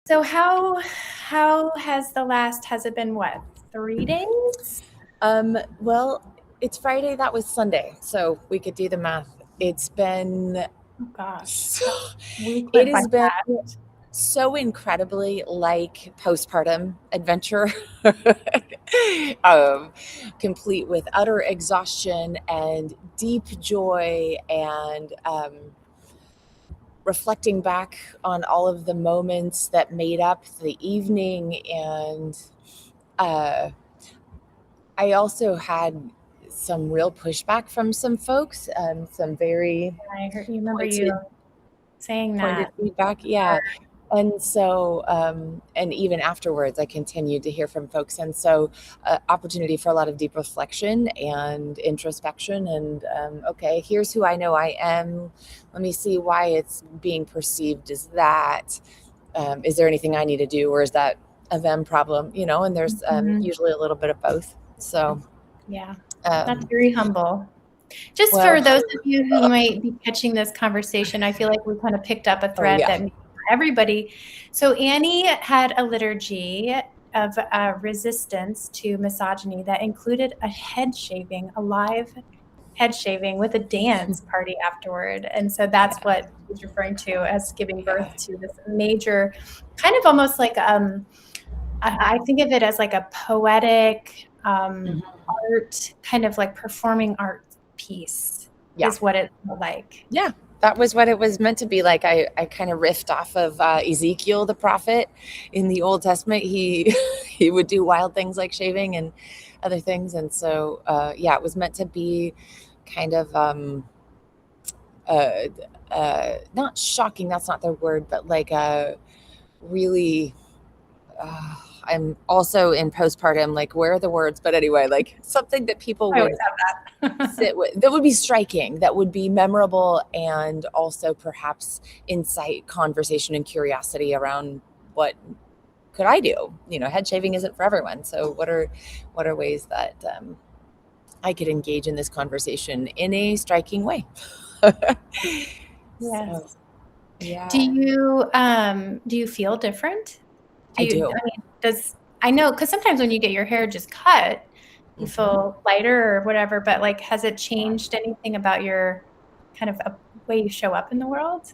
So has it been what, 3 days? Well, it's Friday. That was Sunday, so we could do the math. It's been Oh gosh, so, week it went by has been fast. so incredibly like postpartum adventure, um, complete with utter exhaustion and deep joy and reflecting back on all of the moments that made up the evening. And uh, I also had some real pushback from some folks, some very I heard you remember you pointed saying pointed that. feedback. Yeah. And so, and even afterwards, I continued to hear from folks. And so, opportunity for a lot of deep reflection and introspection. And okay, here's who I know I am. Let me see why it's being perceived as that. Is there anything I need to do, or is that a them problem? And there's Mhm. usually a little bit of both. So, Yeah, that's um, very humble. Just well, for those of you who might be catching this conversation, I feel like we kind of picked up a oh thread yeah, that everybody. So Annie had a liturgy of resistance to misogyny that included a head shaving, a live head shaving with a dance party afterward. And so that's yeah, what she's referring to as giving yeah. birth to this major, kind of almost like I think of it as like a poetic Mhm. art, kind of like performing art piece Yeah. is what it felt like. Yeah, that was what it was meant to be like. I kind of riffed off of Ezekiel the prophet in the Old Testament. He he would do wild things like shaving and other things, and so yeah, it was meant to be kind of uh, not shocking. That's not the word, but like really. Uh, I'm also in postpartum. Like, where are the words? But anyway, like something that people I always would have that. sit with, that would be striking, that would be memorable, and also perhaps incite conversation and curiosity around what could I do. Head shaving isn't for everyone, so what are ways that I could engage in this conversation in a striking way. So Yes. yeah, Do you feel different? I do. I mean, I know, because sometimes when you get your hair just cut, you Mhm. feel lighter or whatever, but like, has it changed anything about your kind of way you show up in the world?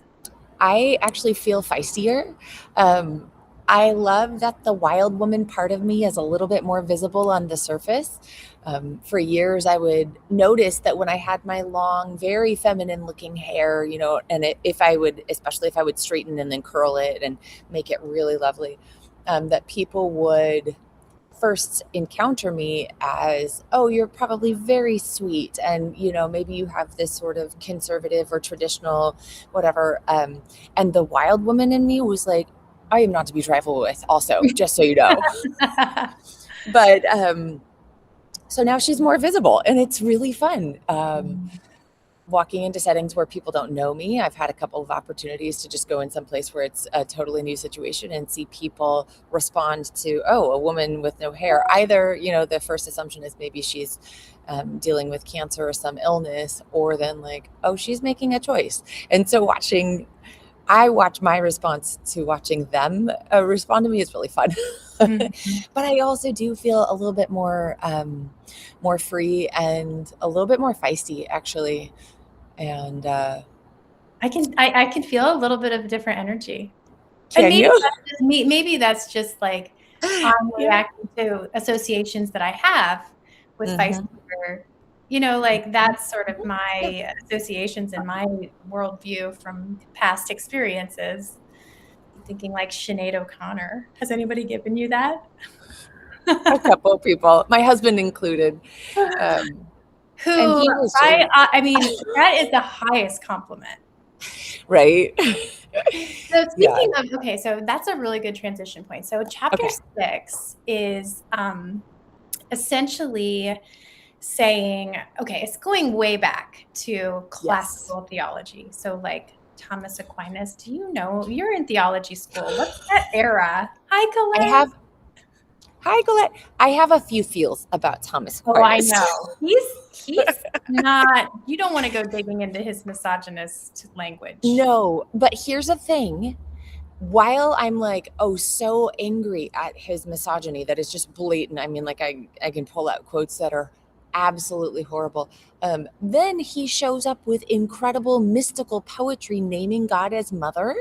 I actually feel feistier. Um, I love that the wild woman part of me is a little bit more visible on the surface. For years, I would notice that when I had my long, very feminine looking hair, and if I would, especially if I would straighten and then curl it and make it really lovely, that people would first encounter me as, oh, you're probably very sweet, and maybe you have this sort of conservative or traditional whatever, and the wild woman in me was like, I am not to be trifled with, also, just so you know. But so now she's more visible, and it's really fun. Walking into settings where people don't know me. I've had a couple of opportunities to just go in some place where it's a totally new situation and see people respond to, oh, a woman with no hair. Either, the first assumption is maybe she's dealing with cancer or some illness, or then like, oh, she's making a choice. And so I watch my response to watching them respond to me is really fun. Mhm. But I also do feel a little bit more free and a little bit more feisty, actually. And I can feel a little bit of different energy. And can you? maybe that's just like I'm Yeah. reacting to associations that I have with feisty, Mhm. or, like that's sort of Yeah. my associations in my worldview from past experiences. I'm thinking like Sinead O'Connor. Has anybody given you that? A couple of people, my husband included, um, and Who he was just I mean, that is the highest compliment. right. So Yeah. speaking of, okay, so that's a really good transition point. So chapter Okay. 6 is essentially saying, okay, it's going way back to Yes. classical theology. So like Thomas Aquinas, do you know, you're in theology school. What's that era? Hi, I Colette. have Hi, Colette. I have a few feels about Thomas Oh, I Aquinas. know. He's not, you don't want to go digging into his misogynist language. No, but here's the thing. while I'm like, oh, so angry at his misogyny that is just blatant. I mean, like I can pull out quotes that are absolutely horrible. Then he shows up with incredible mystical poetry naming God as mother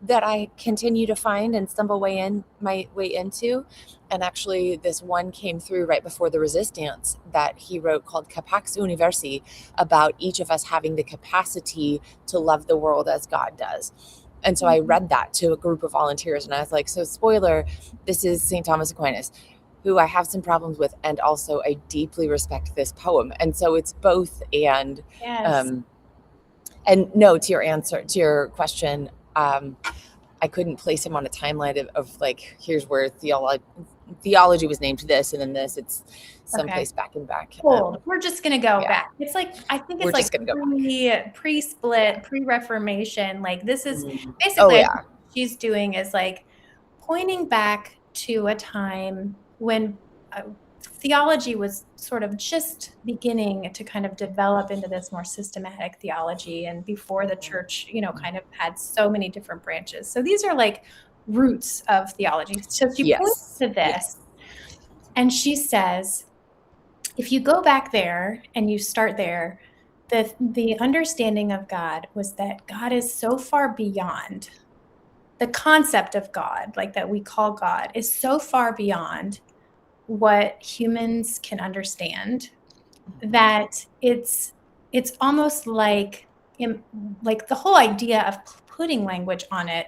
that I continue to find and stumble my way into. And actually, this one came through right before the Resistance that he wrote called Capax Universi, about each of us having the capacity to love the world as God does. And so I read that to a group of volunteers, and I was like, so spoiler, this is St. Thomas Aquinas, who I have some problems with, and also I deeply respect this poem. And so it's both. Yes. Um, and no, to your question, I couldn't place him on a timeline of like, here's where theology was named this, and then this, it's someplace back and back. Cool. We're just going to go yeah. back. It's like, I think We're it's like just gonna go back. pre-split, pre-Reformation. Like this is Oh basically yeah. what she's doing is like pointing back to a time when theology was sort of just beginning to kind of develop into this more systematic theology, and before the church, you know, kind of had so many different branches. So these are like roots of theology. So she points to this, and she says, if you go back there and you start there, the understanding of God was that God is so far beyond the concept of God, like that we call God, is so far beyond what humans can understand that it's almost like the whole idea of putting language on it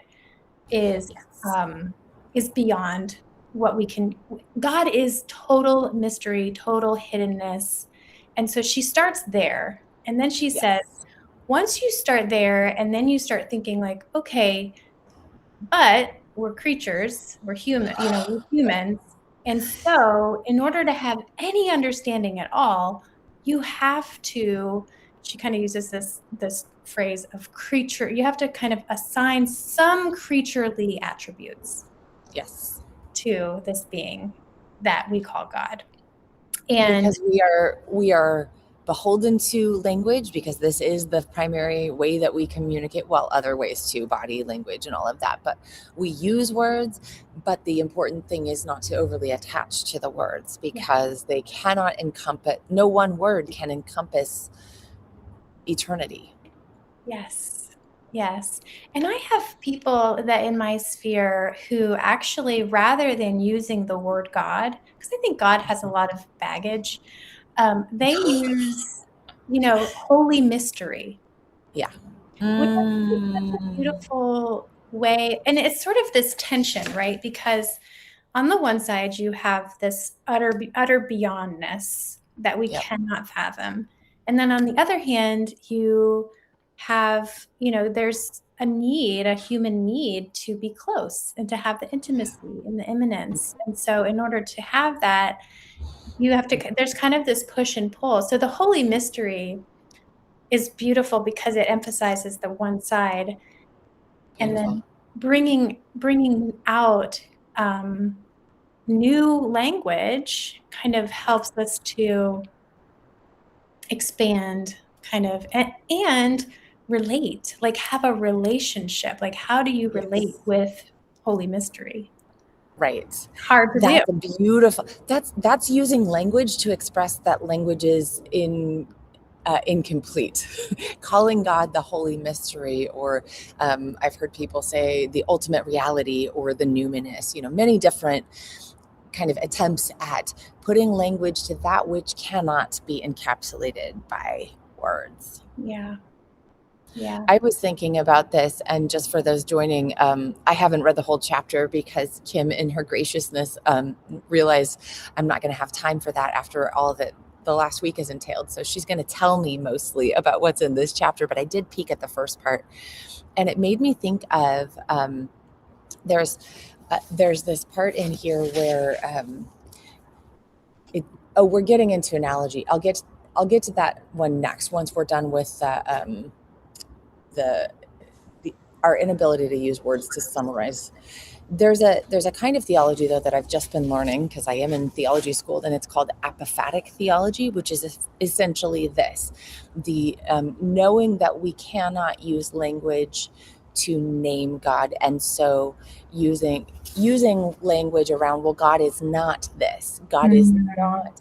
is beyond what we can. God is total mystery, total hiddenness. And so she starts there, and then she says, once you start there and then you start thinking like, okay, but we're creatures, we're human, you know, we're humans. And so in order to have any understanding at all, you have to, she kind of uses this phrase of creature, you have to kind of assign some creaturely attributes to this being that we call God. And because we are beholden to language, because this is the primary way that we communicate, well, other ways too, body language and all of that, but we use words. But the important thing is not to overly attach to the words, because they cannot encompass, no one word can encompass eternity. Yes. And I have people that in my sphere who actually, rather than using the word God, because I think God has a lot of baggage, they use, you know, holy mystery. Yeah. Which I think is such a beautiful way. And it's sort of this tension, right? Because on the one side, you have this utter beyondness that we cannot fathom. And then on the other hand, you have, you know, there's a human need to be close and to have the intimacy and the immanence. And so in order to have that, you have to, there's kind of this push and pull. So the holy mystery is beautiful because it emphasizes the one side. Beautiful. And then bringing out new language kind of helps us to expand kind of and relate, like have a relationship. Like how do you relate with holy mystery? Right. Hard to do. That's beautiful. That's using language to express that language is incomplete. Calling God the holy mystery, or I've heard people say the ultimate reality or the numinous, you know, many different kind of attempts at putting language to that which cannot be encapsulated by words. Yeah. I was thinking about this, and just for those joining, I haven't read the whole chapter because Kim, in her graciousness, realized I'm not going to have time for that after all that the last week has entailed. So she's going to tell me mostly about what's in this chapter, but I did peek at the first part, and it made me think of there's this part in here where we're getting into analogy. I'll get to that one next, once we're done with our inability to use words to summarize. There's a kind of theology, though, that I've just been learning because I am in theology school, and it's called apophatic theology, which is essentially this: the knowing that we cannot use language to name God. And so using language around, well, God is not this. God is not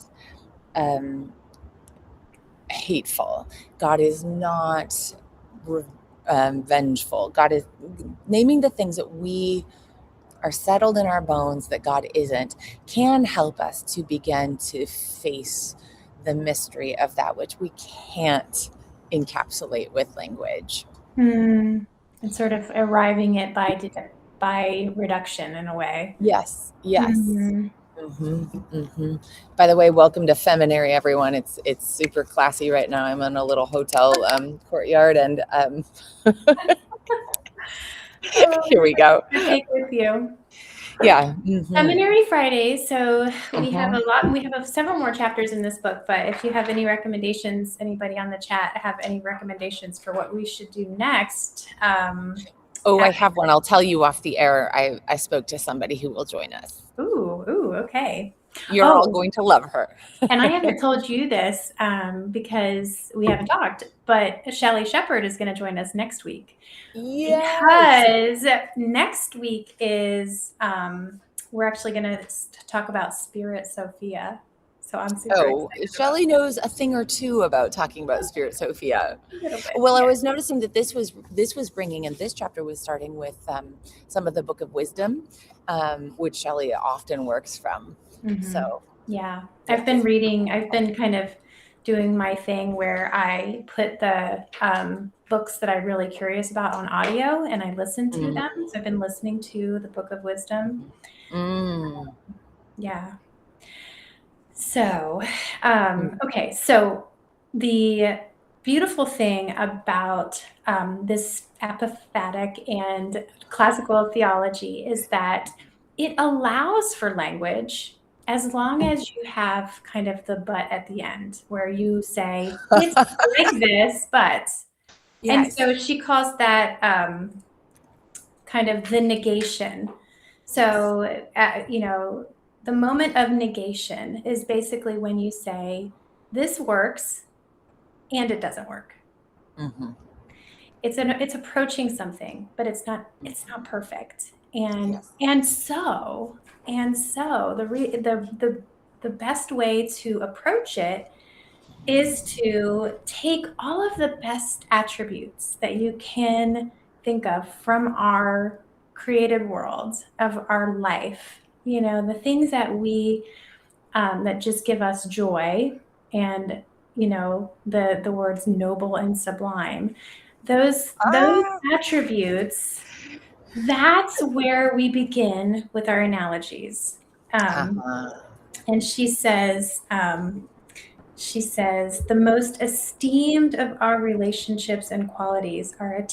hateful. God is not vengeful. God is naming the things that we are settled in our bones that God isn't, can help us to begin to face the mystery of that which we can't encapsulate with language. And sort of arriving at by reduction in a way. Yes, yes. By the way, welcome to Feminary, everyone. It's super classy right now. I'm in a little hotel courtyard, and here we go. Take with you. Yeah. Seminary Fridays. So we have a lot. We have several more chapters in this book. But if you have any recommendations, anybody on the chat have any recommendations for what we should do next? I have one. I'll tell you off the air. I spoke to somebody who will join us. Ooh, okay. You're all going to love her. And I haven't told you this because we haven't talked, but Shelley Shepherd is going to join us next week. Yes. Because next week is, we're actually going to talk about Spirit Sophia. So I'm super excited. Shelley knows a thing or two about talking about Spirit Sophia. Well, yeah. I was noticing that this was bringing, and this chapter was starting with some of the Book of Wisdom, which Shelley often works from. So yeah, I've been kind of doing my thing where I put the books that I'm really curious about on audio and I listen to them. So I've been listening to the Book of Wisdom. Yeah. So, okay. So the beautiful thing about this apophatic and classical theology is that it allows for language as long as you have kind of the but at the end where you say, it's like this, but. Yes. And so she calls that kind of the negation. So, the moment of negation is basically when you say, this works and it doesn't work. It's approaching something, but it's not perfect. And so the best way to approach it is to take all of the best attributes that you can think of from our created world of our life, the things that we that just give us joy, and the words noble and sublime, those attributes. That's where we begin with our analogies. And she says, the most esteemed of our relationships and qualities are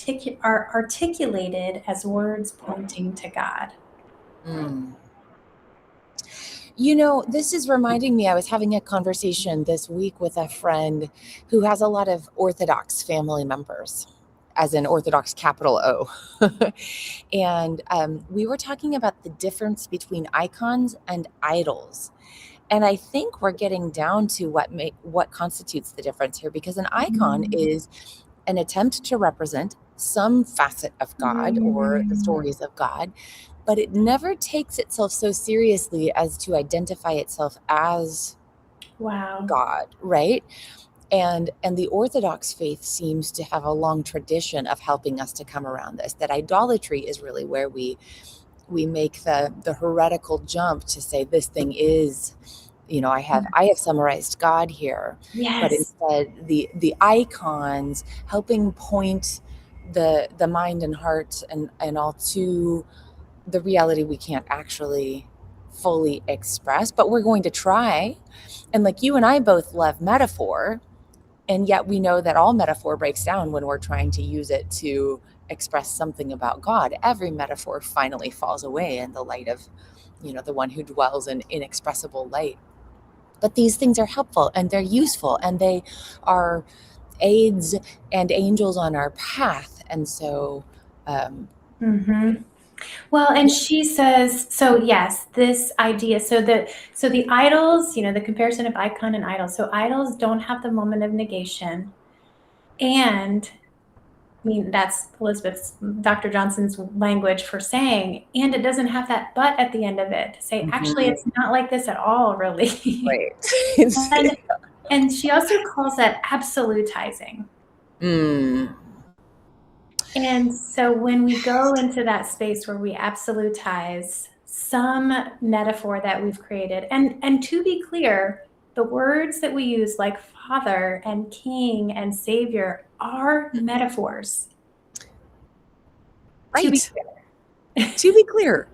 articulated as words pointing to God. This is reminding me, I was having a conversation this week with a friend who has a lot of Orthodox family members, as in Orthodox capital O. And we were talking about the difference between icons and idols. And I think we're getting down to what constitutes the difference here, because an icon is an attempt to represent some facet of God or the stories of God, but it never takes itself so seriously as to identify itself as God, right? And the Orthodox faith seems to have a long tradition of helping us to come around this, that idolatry is really where we make the heretical jump to say this thing is, I have summarized God here. Yes. But instead the icons helping point the mind and heart and all to the reality we can't actually fully express, but we're going to try. And like you and I both love metaphor, and yet we know that all metaphor breaks down when we're trying to use it to express something about God. Every metaphor finally falls away in the light of, the one who dwells in inexpressible light. But these things are helpful and they're useful and they are aids and angels on our path. And so, well, and she says, so yes, this idea, so the idols, the comparison of icon and idol. So idols don't have the moment of negation, and I mean, that's Dr. Johnson's language for saying, and it doesn't have that but at the end of it to say, actually, it's not like this at all, really. Right. And she also calls that absolutizing. And so when we go into that space where we absolutize some metaphor that we've created, and to be clear, the words that we use like father and king and savior are metaphors. Right. To be clear,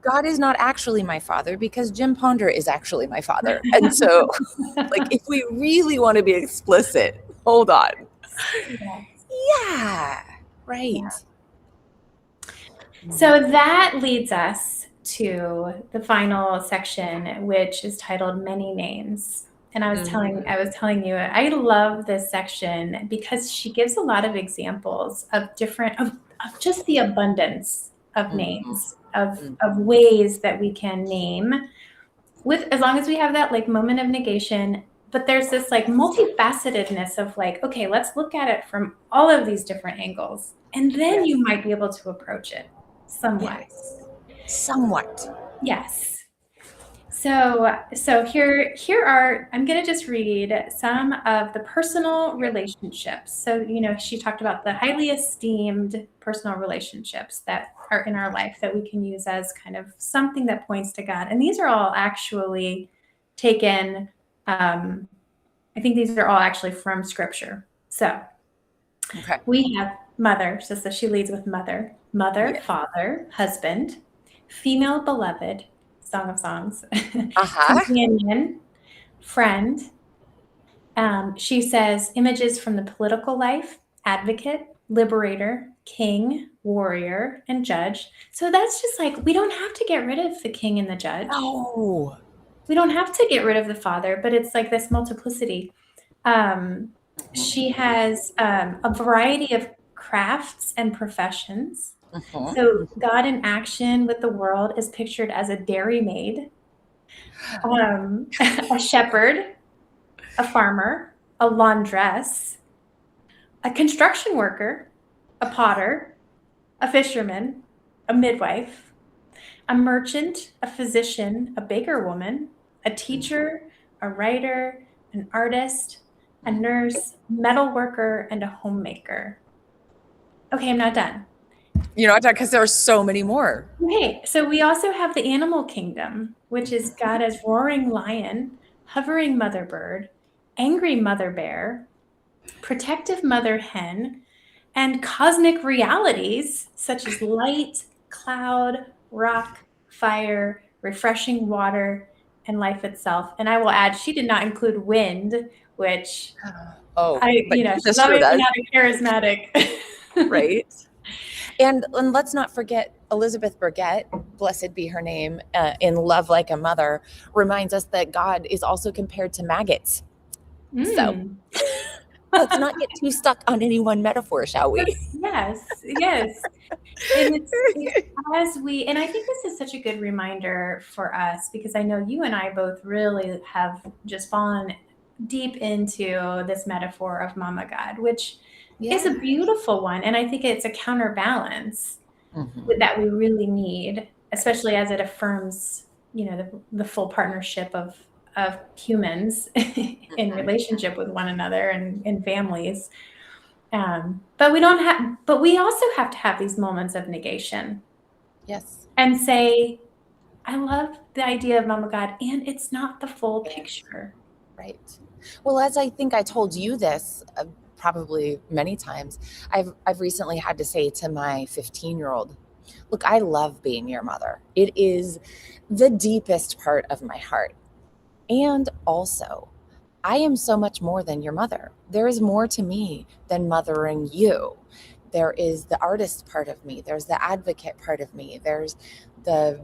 God is not actually my father because Jim Ponder is actually my father. And so, like, if we really want to be explicit, hold on. Yeah. Right. Yeah. So that leads us to the final section, which is titled Many Names. And I was telling you, I love this section because she gives a lot of examples of of just the abundance of names, of ways that we can name with, as long as we have that like moment of negation. But there's this like multifacetedness of like, okay, let's look at it from all of these different angles. And then you might be able to approach it somewhat. Yes. So here are, I'm going to just read some of the personal relationships. So, she talked about the highly esteemed personal relationships that are in our life that we can use as kind of something that points to God. And these are all actually taken, I think these are all actually from scripture. So we have mother, so she leads with mother, father, husband, female beloved, Song of Songs, companion, friend. She says images from the political life, advocate, liberator, king, warrior, and judge. So that's just like, we don't have to get rid of the king and the judge. No. We don't have to get rid of the father, but it's like this multiplicity. She has a variety of crafts and professions. So God in action with the world is pictured as a dairymaid, a shepherd, a farmer, a laundress, a construction worker, a potter, a fisherman, a midwife, a merchant, a physician, a baker woman, a teacher, a writer, an artist, a nurse, metal worker, and a homemaker. Okay, I'm not done. You're not done because there are so many more. Okay, so we also have the animal kingdom, which is God as roaring lion, hovering mother bird, angry mother bear, protective mother hen, and cosmic realities such as light, cloud, rock, fire, refreshing water, and life itself. And I will add, she did not include wind, which she's obviously not a charismatic. Right. And let's not forget Elizabeth Burgett, blessed be her name, in Love Like a Mother, reminds us that God is also compared to maggots. So let's not get too stuck on any one metaphor, shall we? Yes. And and I think this is such a good reminder for us, because I know you and I both really have just fallen deep into this metaphor of Mama God, which is a beautiful one. And I think it's a counterbalance that we really need, especially as it affirms, the full partnership of humans in relationship with one another and in families. But we also have to have these moments of negation. Yes. And say, I love the idea of Mama God, and it's not the full picture. Right. Well, as I think I told you this probably many times, I've recently had to say to my 15-year-old, look, I love being your mother. It is the deepest part of my heart. And also, I am so much more than your mother. There is more to me than mothering you. There is the artist part of me. There's the advocate part of me. There's the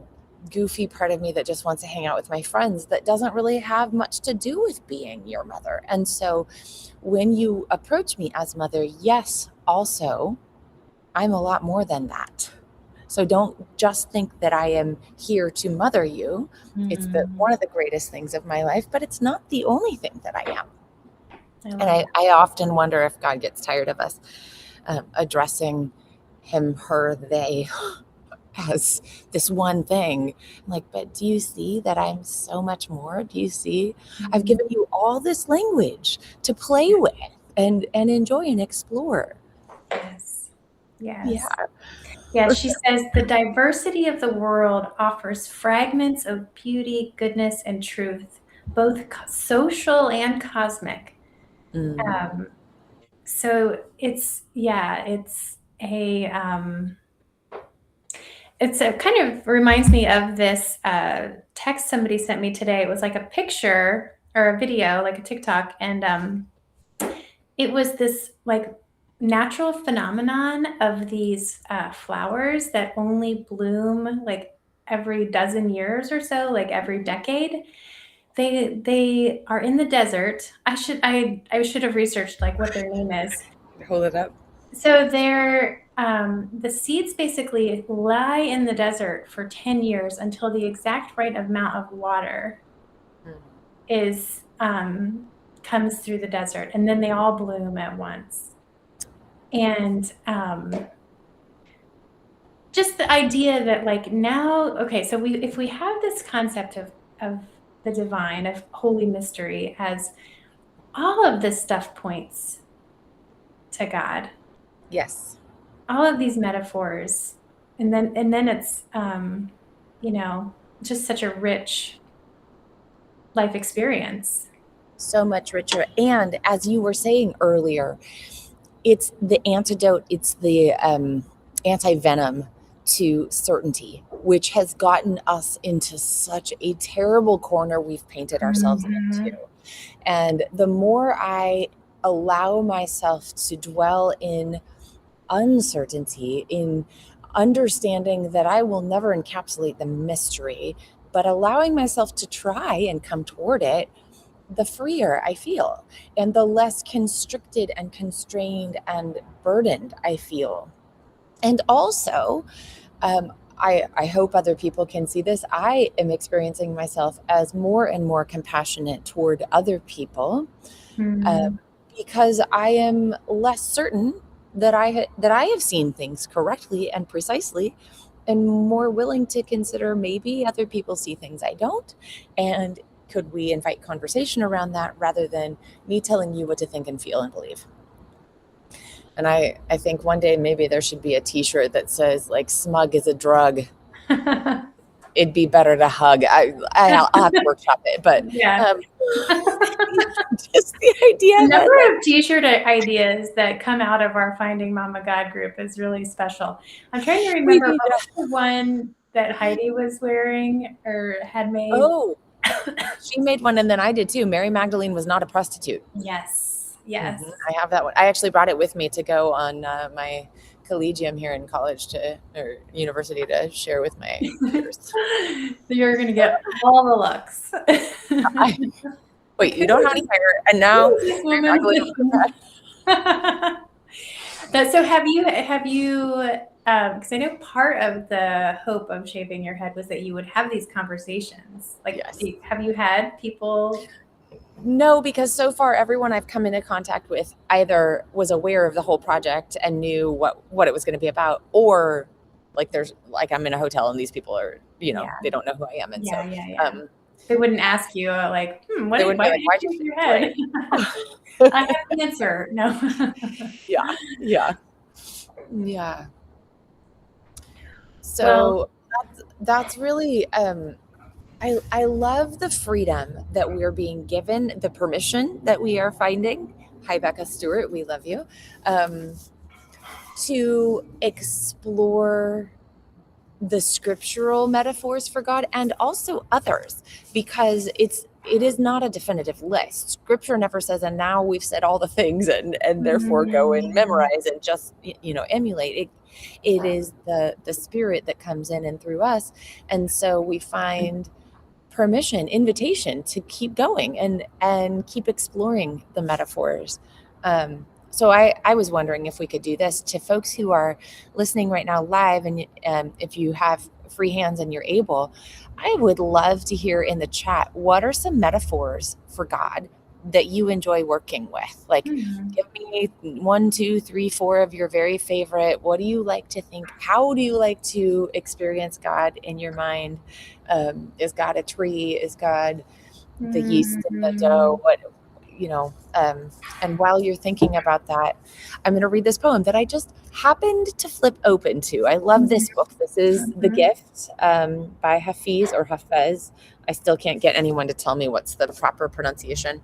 goofy part of me that just wants to hang out with my friends that doesn't really have much to do with being your mother. And so when you approach me as mother, yes, also, I'm a lot more than that. So don't just think that I am here to mother you. It's one of the greatest things of my life, but it's not the only thing that I am. And I often wonder if God gets tired of us addressing him, her, they as this one thing. I'm like, but do you see that I'm so much more? Do you see I've Mhm. given you all this language to play with and enjoy and explore? Yes. Yeah. Yes. Yeah, she says the diversity of the world offers fragments of beauty, goodness, and truth, both social and cosmic. Mm. Um, so it's a kind of reminds me of this text somebody sent me today. It was like a picture or a video, like a TikTok, and it was this like natural phenomenon of these flowers that only bloom like every dozen years or so, like every decade. They are in the desert. I should have researched like what their name is. Hold it up. So they're the seeds basically lie in the desert for 10 years until the exact right amount of water Mm. is comes through the desert, and then they all bloom at once. And just the idea that like now, okay, so we if we have this concept of the divine, of holy mystery, as all of this stuff points to God, Yes. all of these metaphors, and then it's you know, just such a rich life experience. So much richer. And as you were saying earlier, it's the antidote, it's the anti-venom to certainty, which has gotten us into such a terrible corner we've painted ourselves into. Mhm. And the more I allow myself to dwell in uncertainty, in understanding that I will never encapsulate the mystery, but allowing myself to try and come toward it, the freer I feel and the less constricted and constrained and burdened I feel. And also, I hope other people can see this. I am experiencing myself as more and more compassionate toward other people, uh, Mhm. because I am less certain that I have seen things correctly and precisely, and more willing to consider maybe other people see things I don't, and could we invite conversation around that rather than me telling you what to think and feel and believe. And I think one day maybe there should be a t-shirt that says like smug is a drug. It'd be better to hug. I'll have to workshop it, but Yeah. um, just the The idea number that like of t-shirt ideas that come out of our Finding Mama God group is really special. I'm trying to we remember need what to. was the one that Heidi was wearing or had made. Oh, she made one, and then I did too. Mary Magdalene was not a prostitute. Yes. Yes. I have that one. I actually brought it with me to go on my collegium here in college or university to share with my peers. You're gonna get all the looks. I, wait, you don't have any hair, and now This Mary woman. Magdalene. So have you because I know part of the hope of shaving your head was that you would have these conversations. Like, Yes. have you had people? No, because so far everyone I've come into contact with either was aware of the whole project and knew what it was going to be about, or like there's like I'm in a hotel and these people are Yeah, they don't know who I am, and so yeah. They wouldn't ask you like, they wouldn't why be did like, you why'd you shave your right? head? I have the answer. No. Yeah, yeah, yeah. Well, So that's really I love the freedom that we're being given, the permission that we are finding. Hi, Becca Stewart, we love you. Um, to explore the scriptural metaphors for God and also others, because it is not a definitive list. Scripture never says, and now we've said all the things, and therefore go and mm, memorize and just emulate it. It is the spirit that comes in and through us, and so we find permission, invitation to keep going and keep exploring the metaphors. So I was wondering if we could do this to folks who are listening right now live, and if you have free hands and you're able, I would love to hear in the chat, what are some metaphors for God that you enjoy working with? Like, Mhm. give me one, two, three, four of your very favorite. What do you like to think? How do you like to experience God in your mind? Is God a tree? Is God the yeast in the dough? Mhm. What, you know? And while you're thinking about that, I'm going to read this poem that I just happened to flip open to. I love Mhm. this book. This is The Mhm. Gift by Hafiz or Hafez. I still can't get anyone to tell me what's the proper pronunciation.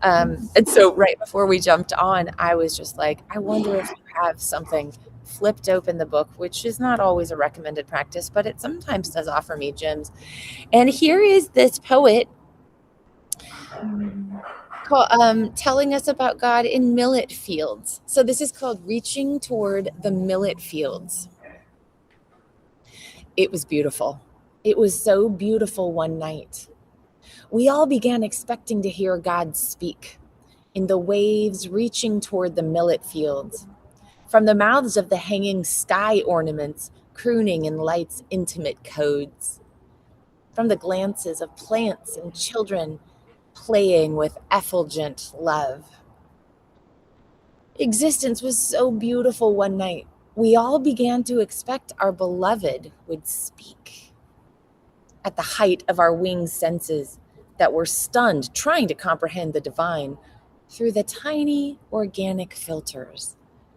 And so right before we jumped on, I was just like, I wonder if you have something, flipped open the book, which is not always a recommended practice, but it sometimes does offer me gems. And here is this poet Mhm. telling us about God in millet fields. So this is called Reaching Toward the Millet Fields. It was beautiful. It was so beautiful one night. We all began expecting to hear God speak in the waves reaching toward the millet fields, from the mouths of the hanging sky ornaments crooning in light's intimate codes, from the glances of plants and children playing with effulgent love. Existence was so beautiful one night. We all began to expect our beloved would speak. At the height of our winged senses that were stunned trying to comprehend the divine through the tiny organic filters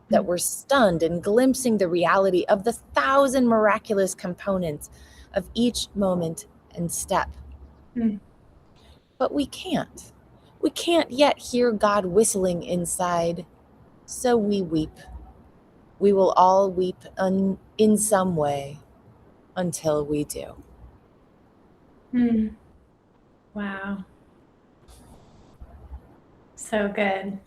that were stunned in glimpsing the reality of the thousand miraculous components of each moment and step. Mhm. But we can't. We can't yet hear God whistling inside, so we weep. We will all weep in some way until we do. Mhm. Wow. So good.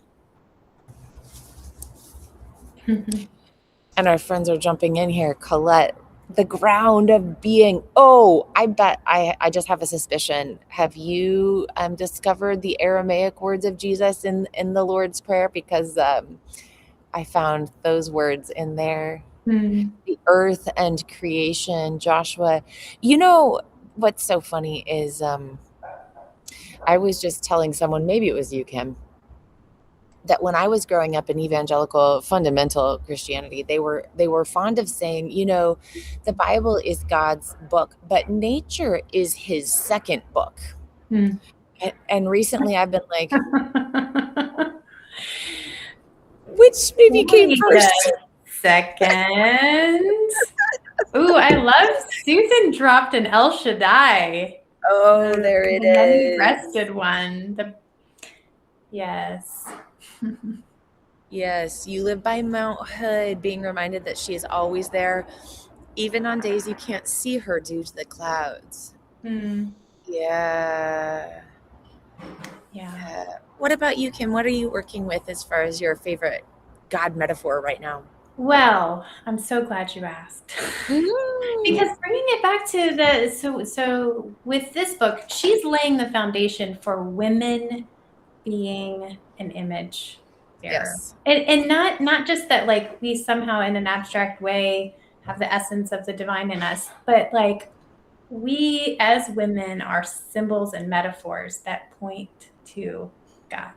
And our friends are jumping in here. Colette, the ground of being. Oh, I bet I just have a suspicion. Have you discovered the Aramaic words of Jesus in the Lord's Prayer? Because I found those words in there. Mhm. The earth and creation, Joshua. You know what's so funny is I was just telling someone, maybe it was you, Kim, that when I was growing up in evangelical fundamental Christianity, they were fond of saying, the Bible is God's book, but nature is his second book. Mhm. And recently I've been like, which maybe came Wait a first? second. Ooh, I love Susan dropped an El Shaddai. Oh, The, there it the many is. breasted one. Yes. Yes, you live by Mount Hood, being reminded that she is always there, even on days you can't see her due to the clouds. Hmm. Yeah. Yeah. What about you, Kim? What are you working with as far as your favorite God metaphor right now? Well, I'm so glad you asked. Mm. Because bringing it back to so with this book, she's laying the foundation for women being an image bearer. Yes. And not just that like we somehow in an abstract way have the essence of the divine in us, but like we as women are symbols and metaphors that point to God.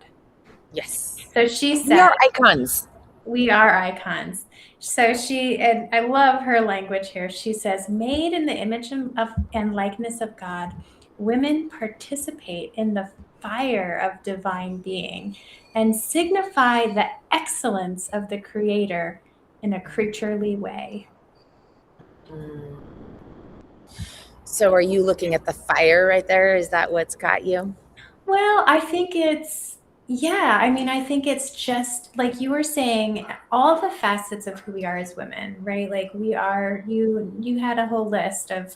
Yes. So she We said, are icons. we are icons. So and I love her language here. She says, made in the image of and likeness of God, women participate in the fire of divine being and signify the excellence of the Creator in a creaturely way. Mm. So are you looking at the fire right there? Is that what's got you? Well, I think yeah, I mean, I think it's just like you were saying, all the facets of who we are as women, right? Like you had a whole list of,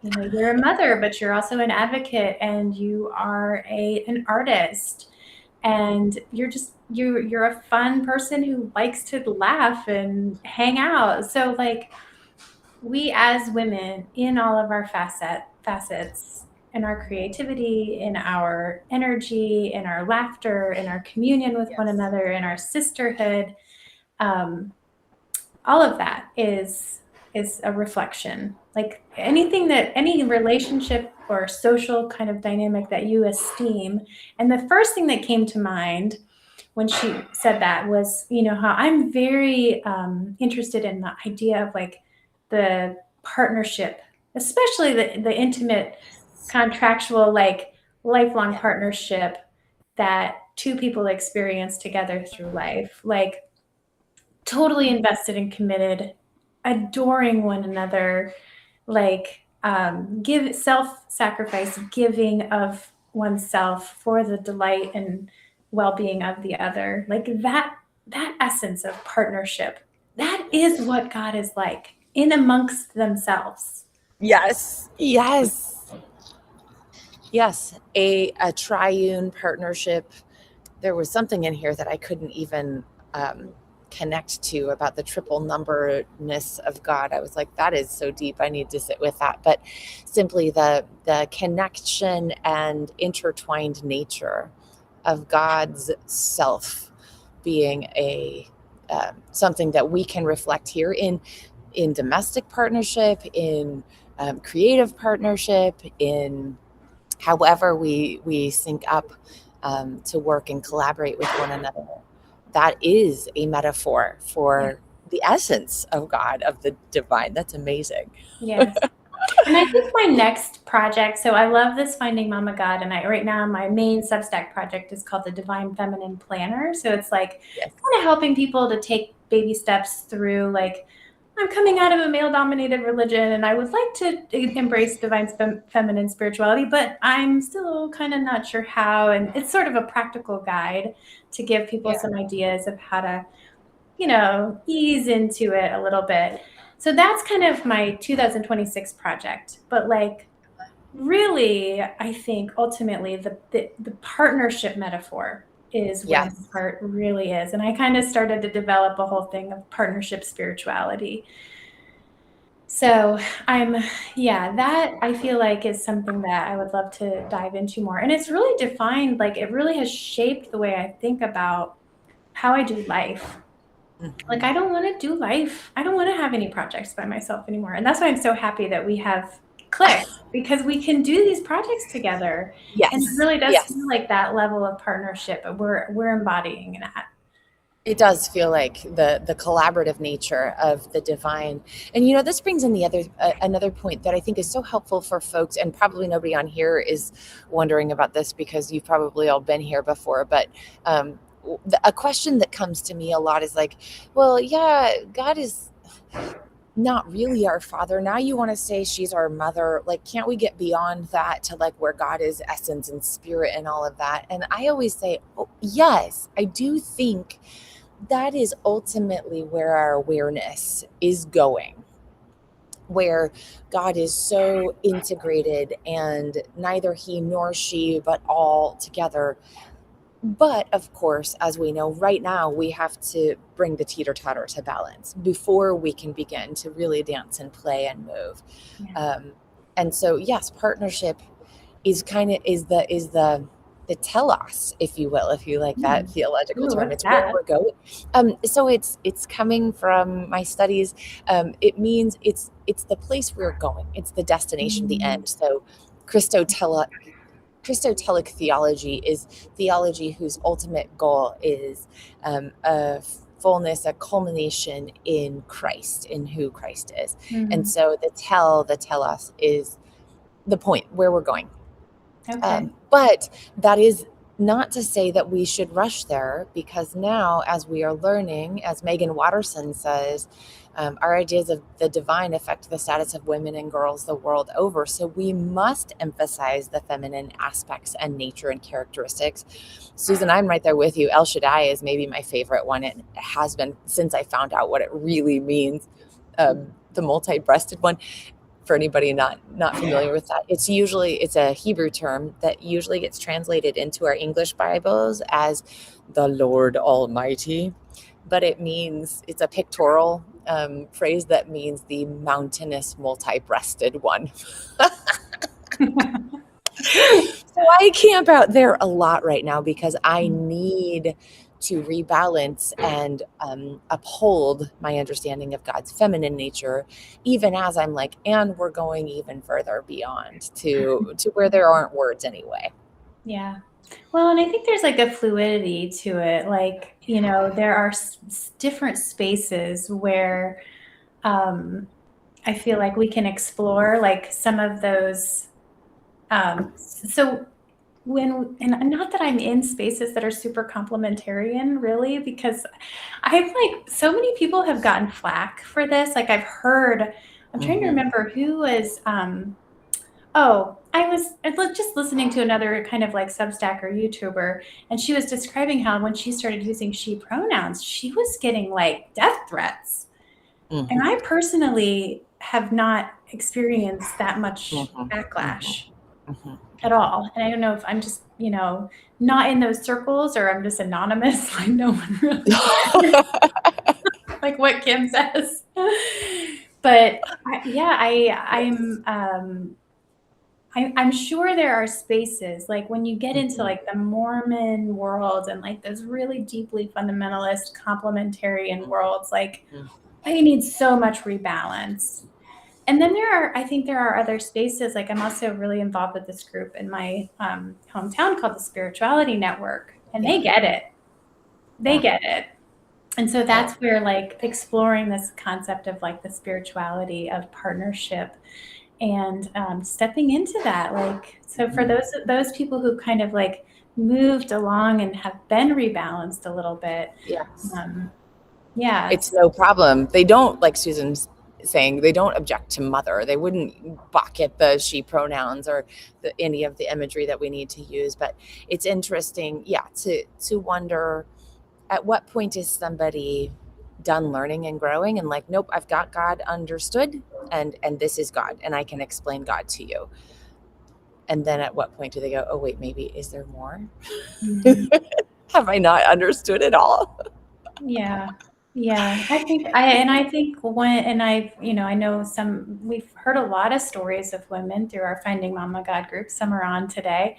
you're a mother, but you're also an advocate and you are an artist and you're a fun person who likes to laugh and hang out. So like we as women in all of our facets in our creativity, in our energy, in our laughter, in our communion with one Yes. another, in our sisterhood, um, all of that is a reflection. Like any relationship or social kind of dynamic that you esteem? And the first thing that came to mind when she said that was, how I'm very interested in the idea of like the partnership, especially the intimate, contractual, like lifelong partnership that two people experience together through life. Like totally invested and committed, adoring one another, like give self-sacrifice, giving of oneself for the delight and well-being of the other. Like that essence of partnership, that is what God is like in amongst themselves. Yes. Yes. Yes. A triune partnership. There was something in here that I couldn't even connect to about the triple numberness of God. I was like, that is so deep. I need to sit with that. But simply the connection and intertwined nature of God's self being a something that we can reflect here in domestic partnership, in creative partnership, in however we sync up to work and collaborate with one another. That is a metaphor for the essence of God, of the divine. That's amazing. Yes. And I think my next project, so I love this Finding Mama God, and right now my main Substack project is called the Divine Feminine Planner. So it's like Yes. kind of helping people to take baby steps through, like, I'm coming out of a male-dominated religion and I would like to embrace divine feminine spirituality, but I'm still kind of not sure how. And it's sort of a practical guide to give people some ideas of how to, ease into it a little bit. So that's kind of my 2026 project. But like, really, I think ultimately the partnership metaphor is where the part really is. And I kind of started to develop a whole thing of partnership spirituality. So that I feel like is something that I would love to dive into more. And it's really defined, like it really has shaped the way I think about how I do life. Like, I don't want to do life. I don't want to have any projects by myself anymore. And that's why I'm so happy that we have Click, because we can do these projects together. Yes. And it really does feel like that level of partnership. We're embodying that. It does feel like the collaborative nature of the divine. And this brings in the another point that I think is so helpful for folks, and probably nobody on here is wondering about this because you've probably all been here before, but a question that comes to me a lot is like, well, yeah, God is not really our father. Now you want to say she's our mother. Like, can't we get beyond that to like where God is essence and spirit and all of that? And I always say, oh, yes, I do think that is ultimately where our awareness is going, where God is so integrated and neither he nor she, but all together. But of course, as we know right now, we have to bring the teeter-totter to balance before we can begin to really dance and play and move. Yeah. And so, yes, partnership is the telos, if you will, if you like that theological term. It's where we're going. So it's coming from my studies. It means it's the place we're going. It's the destination, the end. So Christotelic theology is theology whose ultimate goal is a fullness, a culmination in Christ, in who Christ is. And so the telos is the point where we're going. Okay. But that is not to say that we should rush there, because now, as we are learning, as Megan Watterson says, our ideas of the divine affect the status of women and girls the world over. So we must emphasize the feminine aspects and nature and characteristics. Susan, I'm right there with you. El Shaddai is maybe my favorite one. It has been since I found out what it really means. The multi-breasted one. For anybody not familiar with that, it's a Hebrew term that usually gets translated into our English Bibles as the Lord Almighty, but it's a pictorial phrase that means the mountainous multi-breasted one. So I camp out there a lot right now because I need to rebalance and uphold my understanding of God's feminine nature, even as I'm like, and we're going even further beyond to where there aren't words anyway. Yeah. Well, and I think there's like a fluidity to it. Like, you know, there are different spaces where I feel like we can explore like some of those. So and not that I'm in spaces that are super complementarian, really, because I've like so many people have gotten flack for this. Like I've heard, I'm trying to remember who was. I was just listening to another kind of like Substack or YouTuber, and she was describing how when she started using she pronouns, she was getting like death threats. And I personally have not experienced that much backlash at all. And I don't know if I'm just, you know, not in those circles or I'm just anonymous. Like no one really cares. Like what Kim says. But I'm sure there are spaces like when you get into like the Mormon world and like those really deeply fundamentalist complementarian worlds, like they need so much rebalance. And then I think there are other spaces. Like I'm also really involved with this group in my hometown called the Spirituality Network, and they get it. They get it. And so that's where like exploring this concept of like the spirituality of partnership and stepping into that. Like, so for those people who kind of like moved along and have been rebalanced a little bit. Yes. Yeah. It's no problem. They don't, like Susan's saying, they don't object to mother. They wouldn't balk at the she pronouns or any of the imagery that we need to use. But it's interesting, to wonder at what point is somebody done learning and growing and like, nope, I've got God understood and this is God and I can explain God to you. And then at what point do they go, oh wait, maybe is there more? Have I not understood it all? Yeah. I think I know we've heard a lot of stories of women through our Finding Mama God group. Some are on today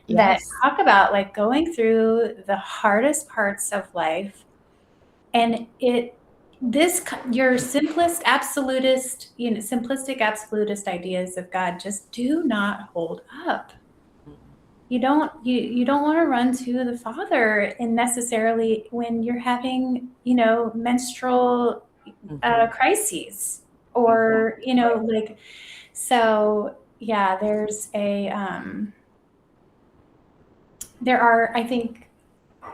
that talk about like going through the hardest parts of life. And your simplistic absolutist ideas of God just do not hold up. You don't want to run to the Father necessarily when you're having, menstrual crises or, like, so yeah, there are, I think,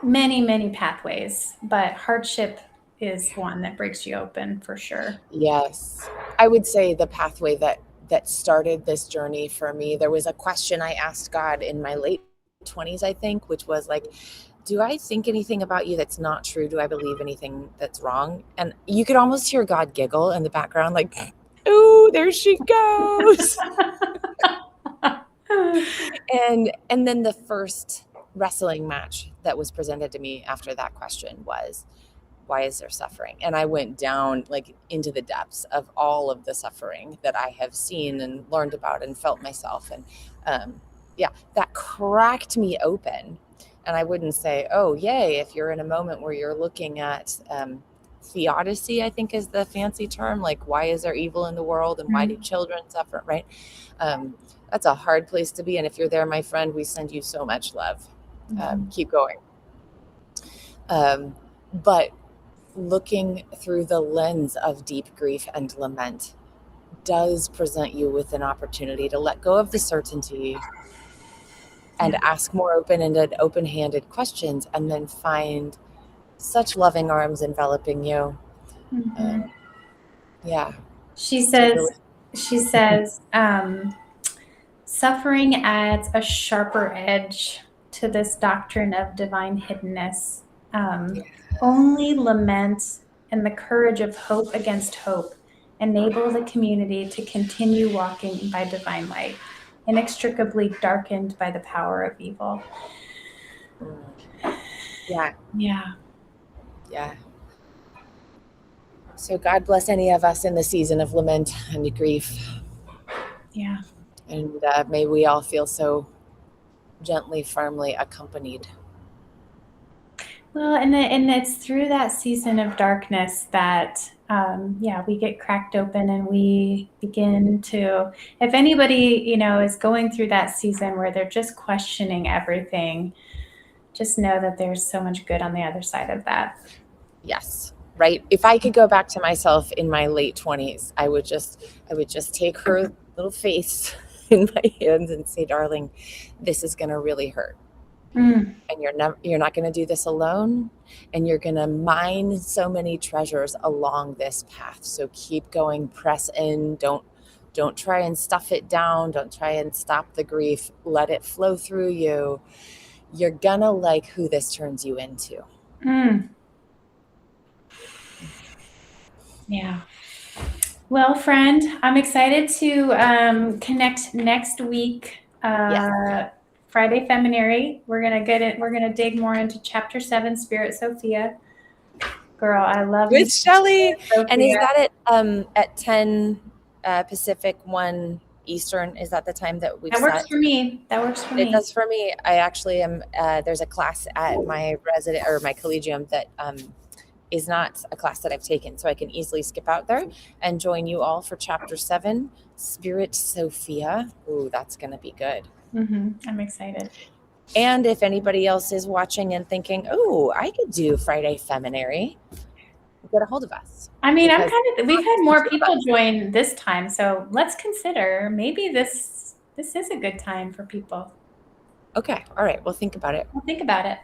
many, many pathways, but hardship is one that breaks you open for sure. Yes. I would say the pathway that started this journey for me, there was a question I asked God in my late 20s, I think, which was like, do I think anything about you that's not true? Do I believe anything that's wrong? And you could almost hear God giggle in the background, like, ooh, there she goes. and then the first wrestling match that was presented to me after that question was, why is there suffering? And I went down like into the depths of all of the suffering that I have seen and learned about and felt myself. And that cracked me open. And I wouldn't say, oh, yay, if you're in a moment where you're looking at theodicy, I think is the fancy term, like why is there evil in the world and why do children suffer, right? That's a hard place to be. And if you're there, my friend, we send you so much love. Keep going. But looking through the lens of deep grief and lament does present you with an opportunity to let go of the certainty and ask more open-ended, open-handed questions, and then find such loving arms enveloping you. She says, suffering adds a sharper edge to this doctrine of divine hiddenness. Only lament and the courage of hope against hope enable the community to continue walking by divine light, inextricably darkened by the power of evil. Yeah. So God bless any of us in the season of lament and grief. Yeah. And may we all feel so gently, firmly accompanied. Well, and it's through that season of darkness that, yeah, we get cracked open and we begin to, if anybody, is going through that season where they're just questioning everything, just know that there's so much good on the other side of that. Yes. Right. If I could go back to myself in my late 20s, I would just take her little face in my hands and say, darling, this is going to really hurt. Mm, And you're not going to do this alone, and you're going to mine so many treasures along this path. So keep going, press in, don't try and stuff it down, don't try and stop the grief, let it flow through you. You're gonna like who this turns you into. mm, yeah. Well, friend, I'm excited to connect next week. Yes. Friday Feminary. We're gonna get it. We're gonna dig more into Chapter 7, Spirit Sophia. Girl, I love me With Shelly. Spirit And is Sophia. that at 10 Pacific, 1 Eastern? Is that the time that we've That works set? for me. That works for It me. does for me. I actually am. There's a class at my resident or my collegium that is not a class that I've taken, so I can easily skip out there and join you all for Chapter 7, Spirit Sophia. Ooh, that's going to be good. I'm excited. And if anybody else is watching and thinking, "Oh, I could do Friday Feminary," get a hold of us. I mean, Because we've had more people join this time, so let's consider maybe this is a good time for people. okay, all right, we'll think about it. Well, think about it.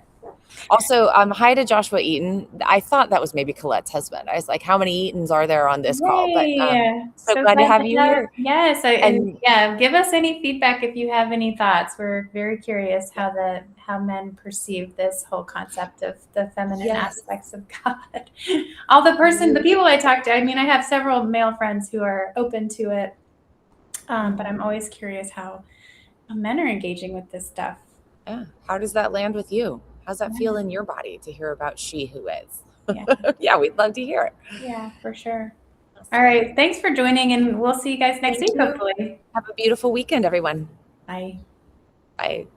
Also, hi to Joshua Eaton. I thought that was maybe Colette's husband. I was like, how many Eatons are there on this call? But Yay! so So glad to glad have to you have, here. yes, and And yeah, give us any feedback if you have any thoughts. We're very curious how men perceive this whole concept of the feminine yes, aspects of God. The people I talk to, I mean, I have several male friends who are open to it, but I'm always curious how men are engaging with this stuff. yeah. How does that land with you? How's that feel Yeah, in your body to hear about she who is? yeah, Yeah, we'd love to hear it. yeah, for sure. All right, thanks for joining, and we'll see you guys next Thank week, you. hopefully. Have a beautiful weekend, everyone. Bye. Bye.